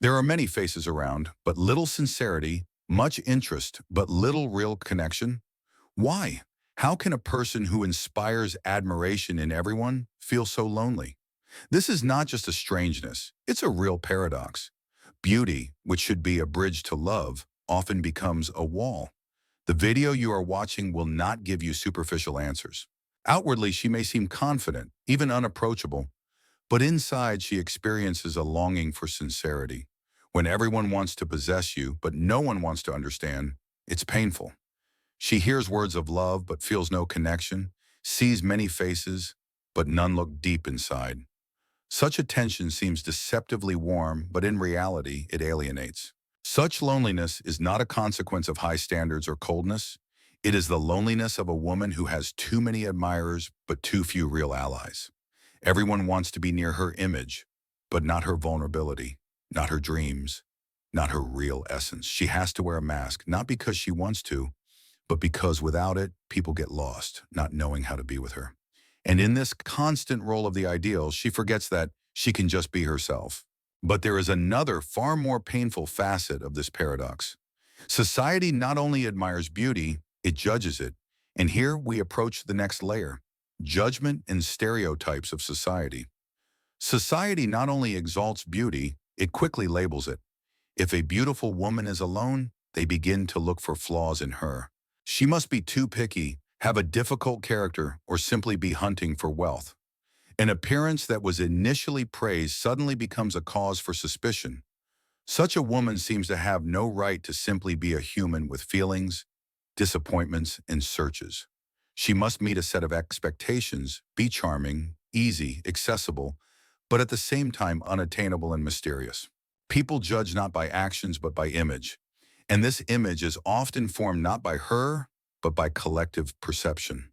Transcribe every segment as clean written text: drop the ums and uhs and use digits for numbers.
There are many faces around, but little sincerity, much interest, but little real connection. Why? How can a person who inspires admiration in everyone feel so lonely? This is not just a strangeness, it's a real paradox. Beauty, which should be a bridge to love, often becomes a wall. The video you are watching will not give you superficial answers. Outwardly, she may seem confident, even unapproachable, but inside she experiences a longing for sincerity. When everyone wants to possess you, but no one wants to understand, it's painful. She hears words of love, but feels no connection, sees many faces, but none look deep inside. Such attention seems deceptively warm, but in reality, it alienates. Such loneliness is not a consequence of high standards or coldness. It is the loneliness of a woman who has too many admirers, but too few real allies. Everyone wants to be near her image, but not her vulnerability, not her dreams, not her real essence. She has to wear a mask, not because she wants to, but because without it, people get lost, not knowing how to be with her. And in this constant role of the ideal, she forgets that she can just be herself. But there is another, far more painful facet of this paradox. Society not only admires beauty, it judges it. And here we approach the next layer: judgment and stereotypes of society. Society not only exalts beauty, it quickly labels it. If a beautiful woman is alone, they begin to look for flaws in her. She must be too picky, have a difficult character, or simply be hunting for wealth. An appearance that was initially praised suddenly becomes a cause for suspicion. Such a woman seems to have no right to simply be a human with feelings, disappointments, and searches. She must meet a set of expectations, be charming, easy, accessible, but at the same time unattainable and mysterious. People judge not by actions but by image, and this image is often formed not by her, but by collective perception.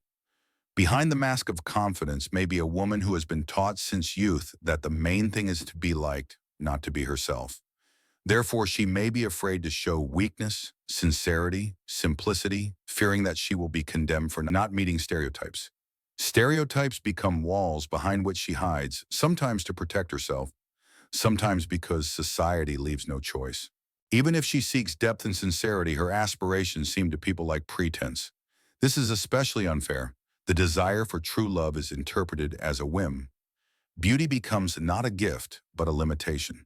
Behind the mask of confidence may be a woman who has been taught since youth that the main thing is to be liked, not to be herself. Therefore, she may be afraid to show weakness, sincerity, simplicity, fearing that she will be condemned for not meeting stereotypes. Stereotypes become walls behind which she hides, sometimes to protect herself, sometimes because society leaves no choice. Even if she seeks depth and sincerity, her aspirations seem to people like pretense. This is especially unfair. The desire for true love is interpreted as a whim. Beauty becomes not a gift, but a limitation.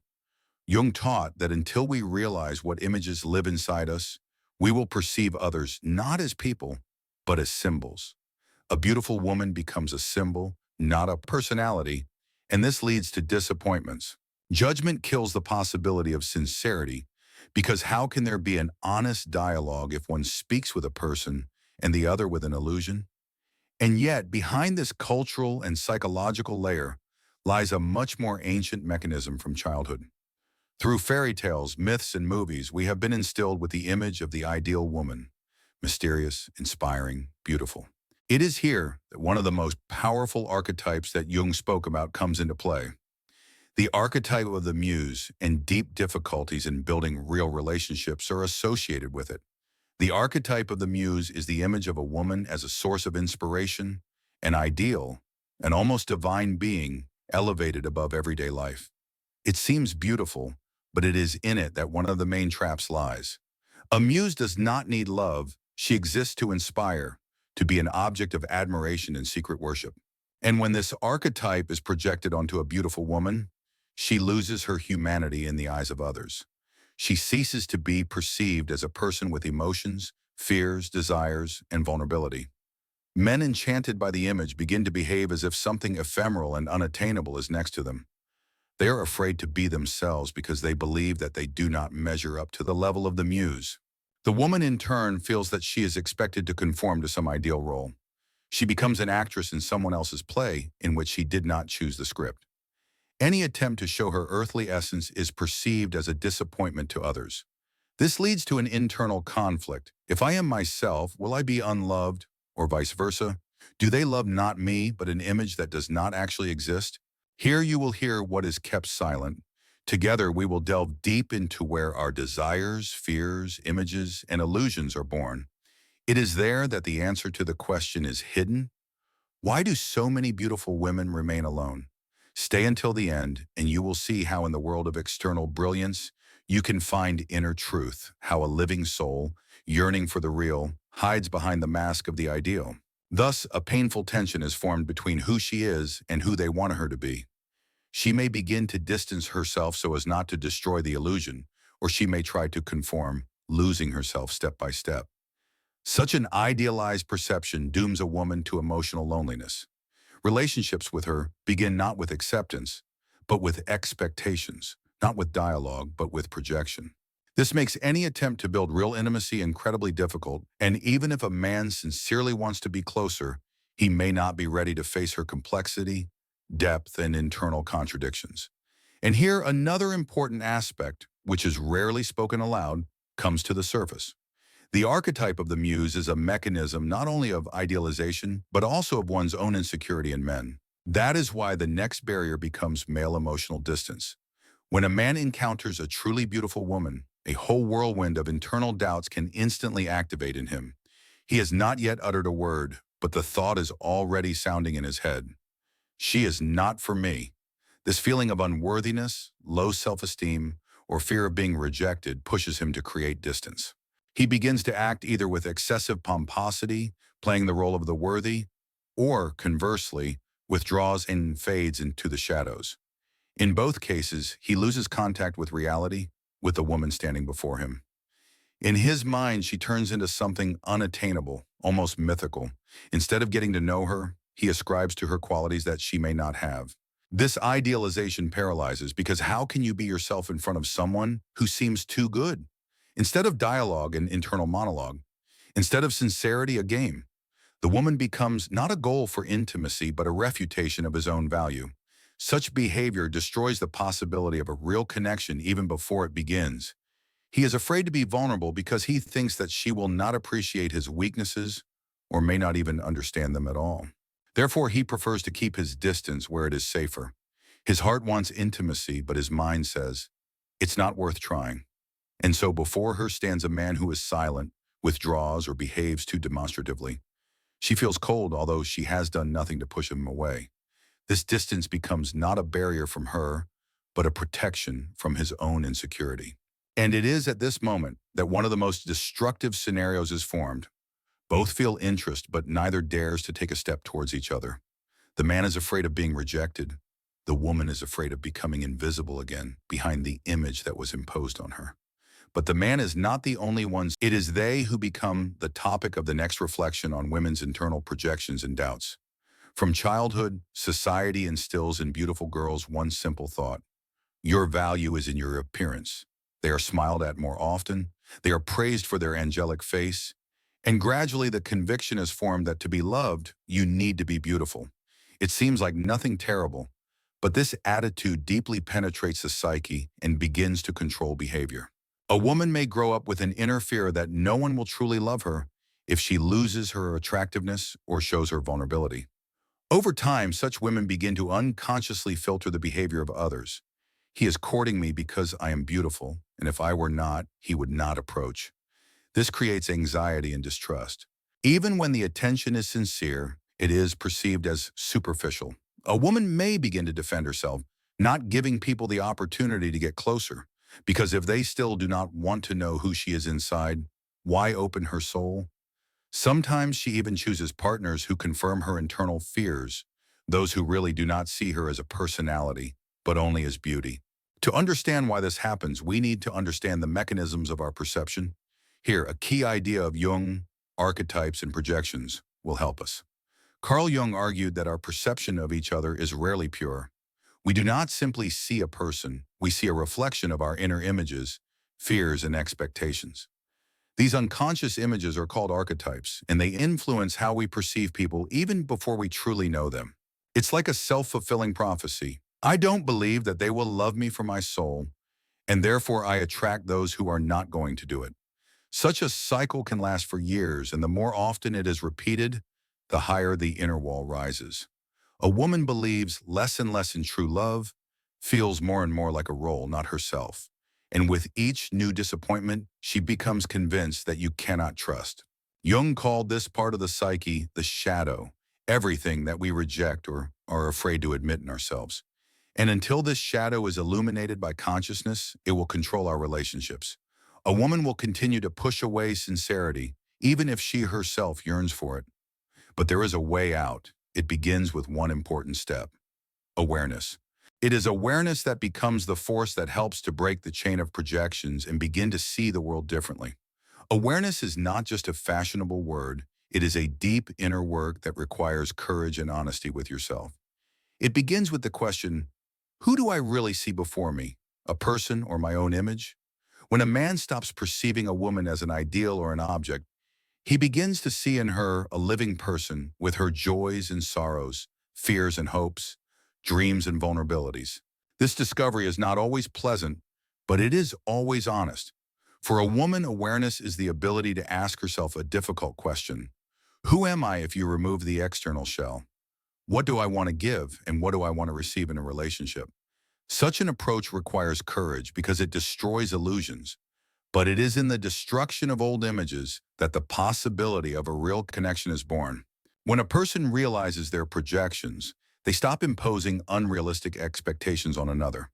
Jung taught that until we realize what images live inside us, we will perceive others not as people, but as symbols. A beautiful woman becomes a symbol, not a personality, and this leads to disappointments. Judgment kills the possibility of sincerity, because how can there be an honest dialogue if one speaks with a person and the other with an illusion? And yet, behind this cultural and psychological layer lies a much more ancient mechanism from childhood. Through fairy tales, myths, and movies, we have been instilled with the image of the ideal woman: mysterious, inspiring, beautiful. It is here that one of the most powerful archetypes that Jung spoke about comes into play. The archetype of the muse, and deep difficulties in building real relationships are associated with it. The archetype of the muse is the image of a woman as a source of inspiration, an ideal, an almost divine being elevated above everyday life. It seems beautiful, but it is in it that one of the main traps lies. A muse does not need love. She exists to inspire, to be an object of admiration and secret worship. And when this archetype is projected onto a beautiful woman, she loses her humanity in the eyes of others. She ceases to be perceived as a person with emotions, fears, desires, and vulnerability. Men enchanted by the image begin to behave as if something ephemeral and unattainable is next to them. They are afraid to be themselves because they believe that they do not measure up to the level of the muse. The woman in turn feels that she is expected to conform to some ideal role. She becomes an actress in someone else's play in which she did not choose the script. Any attempt to show her earthly essence is perceived as a disappointment to others. This leads to an internal conflict. If I am myself, will I be unloved, or vice versa? Do they love not me, but an image that does not actually exist? Here you will hear what is kept silent. Together we will delve deep into where our desires, fears, images, and illusions are born. It is there that the answer to the question is hidden. Why do so many beautiful women remain alone? Stay until the end, and you will see how in the world of external brilliance, you can find inner truth, how a living soul, yearning for the real, hides behind the mask of the ideal. Thus, a painful tension is formed between who she is and who they want her to be. She may begin to distance herself so as not to destroy the illusion, or she may try to conform, losing herself step by step. Such an idealized perception dooms a woman to emotional loneliness. Relationships with her begin not with acceptance, but with expectations, not with dialogue, but with projection. This makes any attempt to build real intimacy incredibly difficult, and even if a man sincerely wants to be closer, he may not be ready to face her complexity, depth, and internal contradictions. And here, another important aspect, which is rarely spoken aloud, comes to the surface. The archetype of the muse is a mechanism not only of idealization, but also of one's own insecurity in men. That is why the next barrier becomes male emotional distance. When a man encounters a truly beautiful woman, a whole whirlwind of internal doubts can instantly activate in him. He has not yet uttered a word, but the thought is already sounding in his head. She is not for me. This feeling of unworthiness, low self-esteem, or fear of being rejected pushes him to create distance. He begins to act either with excessive pomposity, playing the role of the worthy, or, conversely, withdraws and fades into the shadows. In both cases, he loses contact with reality, with the woman standing before him. In his mind, she turns into something unattainable, almost mythical. Instead of getting to know her, he ascribes to her qualities that she may not have. This idealization paralyzes because how can you be yourself in front of someone who seems too good? Instead of dialogue and internal monologue, instead of sincerity, a game, the woman becomes not a goal for intimacy, but a refutation of his own value. Such behavior destroys the possibility of a real connection even before it begins. He is afraid to be vulnerable because he thinks that she will not appreciate his weaknesses or may not even understand them at all. Therefore, he prefers to keep his distance where it is safer. His heart wants intimacy, but his mind says, it's not worth trying. And so before her stands a man who is silent, withdraws, or behaves too demonstratively. She feels cold, although she has done nothing to push him away. This distance becomes not a barrier from her, but a protection from his own insecurity. And it is at this moment that one of the most destructive scenarios is formed. Both feel interest, but neither dares to take a step towards each other. The man is afraid of being rejected. The woman is afraid of becoming invisible again behind the image that was imposed on her. But the man is not the only one. It is they who become the topic of the next reflection on women's internal projections and doubts. From childhood, society instills in beautiful girls one simple thought. Your value is in your appearance. They are smiled at more often. They are praised for their angelic face. And gradually the conviction is formed that to be loved, you need to be beautiful. It seems like nothing terrible, but this attitude deeply penetrates the psyche and begins to control behavior. A woman may grow up with an inner fear that no one will truly love her if she loses her attractiveness or shows her vulnerability. Over time, such women begin to unconsciously filter the behavior of others. He is courting me because I am beautiful, and if I were not, he would not approach. This creates anxiety and distrust. Even when the attention is sincere, it is perceived as superficial. A woman may begin to defend herself, not giving people the opportunity to get closer, because if they still do not want to know who she is inside, why open her soul? Sometimes she even chooses partners who confirm her internal fears, those who really do not see her as a personality, but only as beauty. To understand why this happens, we need to understand the mechanisms of our perception. Here, a key idea of Jung, archetypes, and projections will help us. Carl Jung argued that our perception of each other is rarely pure. We do not simply see a person, we see a reflection of our inner images, fears, and expectations. These unconscious images are called archetypes, and they influence how we perceive people even before we truly know them. It's like a self-fulfilling prophecy. I don't believe that they will love me for my soul, and therefore I attract those who are not going to do it. Such a cycle can last for years, and the more often it is repeated, the higher the inner wall rises. A woman believes less and less in true love, feels more and more like a role, not herself. And with each new disappointment, she becomes convinced that you cannot trust. Jung called this part of the psyche the shadow, everything that we reject or are afraid to admit in ourselves. And until this shadow is illuminated by consciousness, it will control our relationships. A woman will continue to push away sincerity, even if she herself yearns for it. But there is a way out. It begins with one important step: awareness. It is awareness that becomes the force that helps to break the chain of projections and begin to see the world differently. Awareness is not just a fashionable word, it is a deep inner work that requires courage and honesty with yourself. It begins with the question, who do I really see before me? A person or my own image? When a man stops perceiving a woman as an ideal or an object, he begins to see in her a living person with her joys and sorrows, fears and hopes, dreams and vulnerabilities. This discovery is not always pleasant, but it is always honest. For a woman, awareness is the ability to ask herself a difficult question. Who am I if you remove the external shell? What do I want to give and what do I want to receive in a relationship? Such an approach requires courage because it destroys illusions. But it is in the destruction of old images that the possibility of a real connection is born. When a person realizes their projections, they stop imposing unrealistic expectations on another.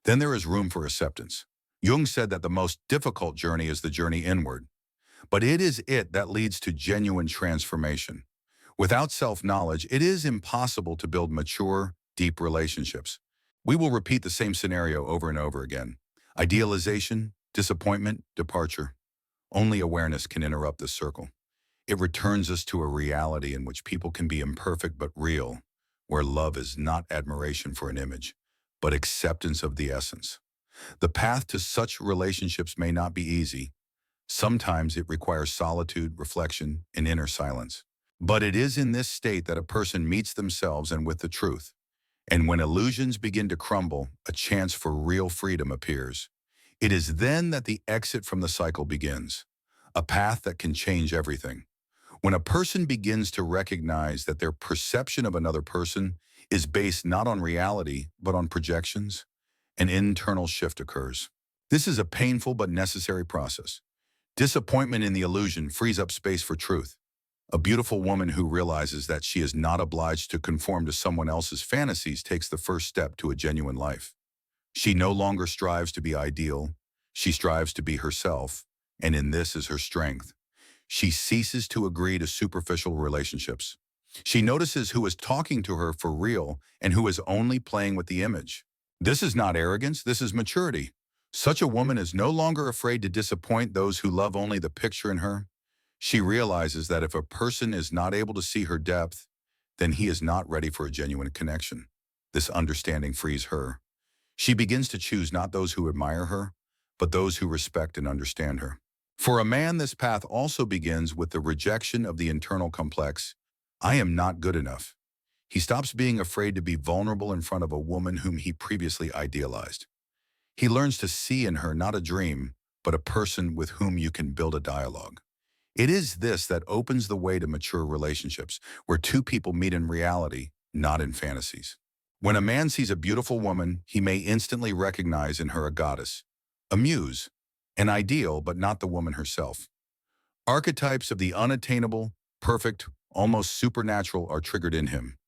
Then there is room for acceptance. Jung said that the most difficult journey is the journey inward, but it is it that leads to genuine transformation. Without self-knowledge, it is impossible to build mature, deep relationships. We will repeat the same scenario over and over again. Idealization, disappointment, departure. Only awareness can interrupt this circle. It returns us to a reality in which people can be imperfect but real, where love is not admiration for an image, but acceptance of the essence. The path to such relationships may not be easy. Sometimes it requires solitude, reflection, and inner silence. But it is in this state that a person meets themselves and with the truth. And when illusions begin to crumble, a chance for real freedom appears. It is then that the exit from the cycle begins, a path that can change everything. When a person begins to recognize that their perception of another person is based not on reality, but on projections, an internal shift occurs. This is a painful but necessary process. Disappointment in the illusion frees up space for truth. A beautiful woman who realizes that she is not obliged to conform to someone else's fantasies takes the first step to a genuine life. She no longer strives to be ideal. She strives to be herself, and in this is her strength. She ceases to agree to superficial relationships. She notices who is talking to her for real and who is only playing with the image. This is not arrogance, this is maturity. Such a woman is no longer afraid to disappoint those who love only the picture in her. She realizes that if a person is not able to see her depth, then he is not ready for a genuine connection. This understanding frees her. She begins to choose not those who admire her, but those who respect and understand her. For a man, this path also begins with the rejection of the internal complex, I am not good enough. He stops being afraid to be vulnerable in front of a woman whom he previously idealized. He learns to see in her not a dream, but a person with whom you can build a dialogue. It is this that opens the way to mature relationships, where two people meet in reality, not in fantasies. When a man sees a beautiful woman, he may instantly recognize in her a goddess, a muse, an ideal but not the woman herself. Archetypes of the unattainable, perfect, almost supernatural are triggered in him.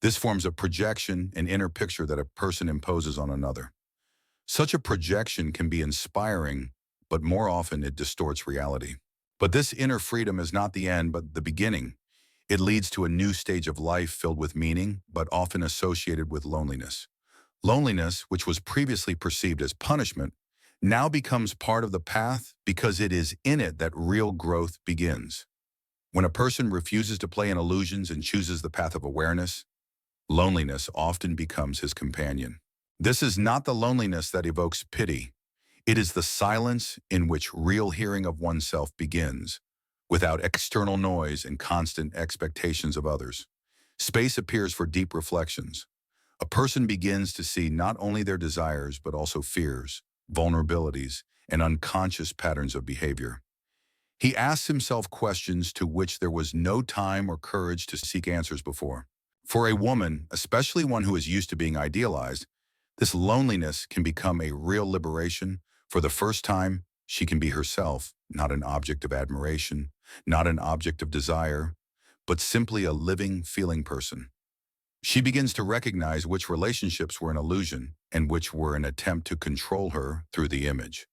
This forms a projection, an inner picture that a person imposes on another. Such a projection can be inspiring, but more often it distorts reality. But this inner freedom is not the end, but the beginning. It leads to a new stage of life filled with meaning, but often associated with loneliness. Loneliness, which was previously perceived as punishment, now becomes part of the path because it is in it that real growth begins. When a person refuses to play in illusions and chooses the path of awareness, loneliness often becomes his companion. This is not the loneliness that evokes pity. It is the silence in which real hearing of oneself begins, without external noise and constant expectations of others. Space appears for deep reflections. A person begins to see not only their desires, but also fears, vulnerabilities, and unconscious patterns of behavior. He asks himself questions to which there was no time or courage to seek answers before. For a woman, especially one who is used to being idealized, this loneliness can become a real liberation. For the first time, she can be herself, not an object of admiration, not an object of desire, but simply a living, feeling person. She begins to recognize which relationships were an illusion and which were an attempt to control her through the image.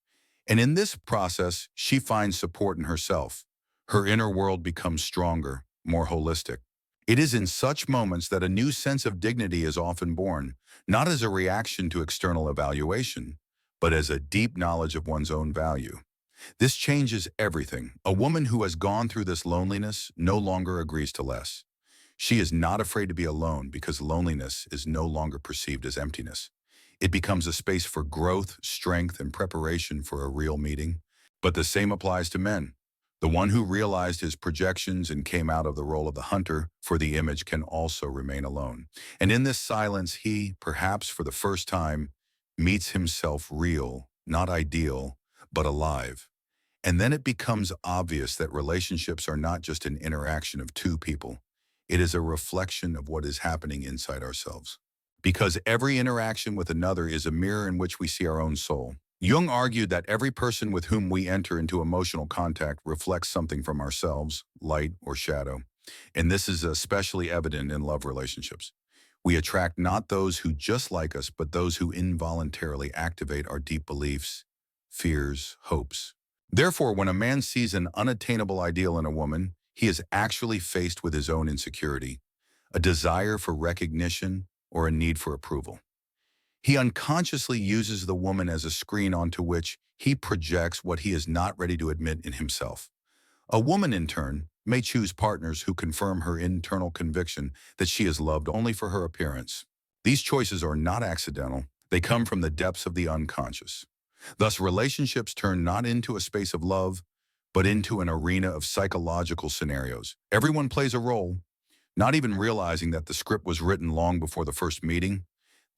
And in this process, she finds support in herself. Her inner world becomes stronger, more holistic. It is in such moments that a new sense of dignity is often born, not as a reaction to external evaluation, but as a deep knowledge of one's own value. This changes everything. A woman who has gone through this loneliness no longer agrees to less. She is not afraid to be alone because loneliness is no longer perceived as emptiness. It becomes a space for growth, strength, and preparation for a real meeting. But the same applies to men. The one who realized his projections and came out of the role of the hunter for the image can also remain alone. And in this silence, he, perhaps for the first time, meets himself real, not ideal, but alive. And then it becomes obvious that relationships are not just an interaction of two people. It is a reflection of what is happening inside ourselves. Because every interaction with another is a mirror in which we see our own soul. Jung argued that every person with whom we enter into emotional contact reflects something from ourselves, light or shadow. And this is especially evident in love relationships. We attract not those who just like us, but those who involuntarily activate our deep beliefs, fears, hopes. Therefore, when a man sees an unattainable ideal in a woman, he is actually faced with his own insecurity, a desire for recognition, or a need for approval. He unconsciously uses the woman as a screen onto which he projects what he is not ready to admit in himself. A woman, in turn, may choose partners who confirm her internal conviction that she is loved only for her appearance. These choices are not accidental. They come from the depths of the unconscious. Thus, relationships turn not into a space of love, but into an arena of psychological scenarios. Everyone plays a role, not even realizing that the script was written long before the first meeting.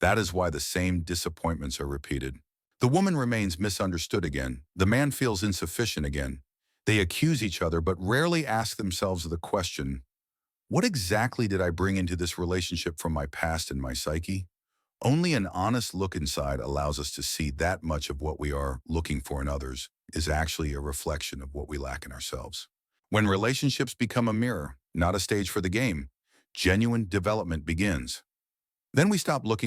That is why the same disappointments are repeated. The woman remains misunderstood again. The man feels insufficient again. They accuse each other, but rarely ask themselves the question, what exactly did I bring into this relationship from my past and my psyche? Only an honest look inside allows us to see that much of what we are looking for in others is actually a reflection of what we lack in ourselves. When relationships become a mirror, not a stage for the game, genuine development begins. Then we stop looking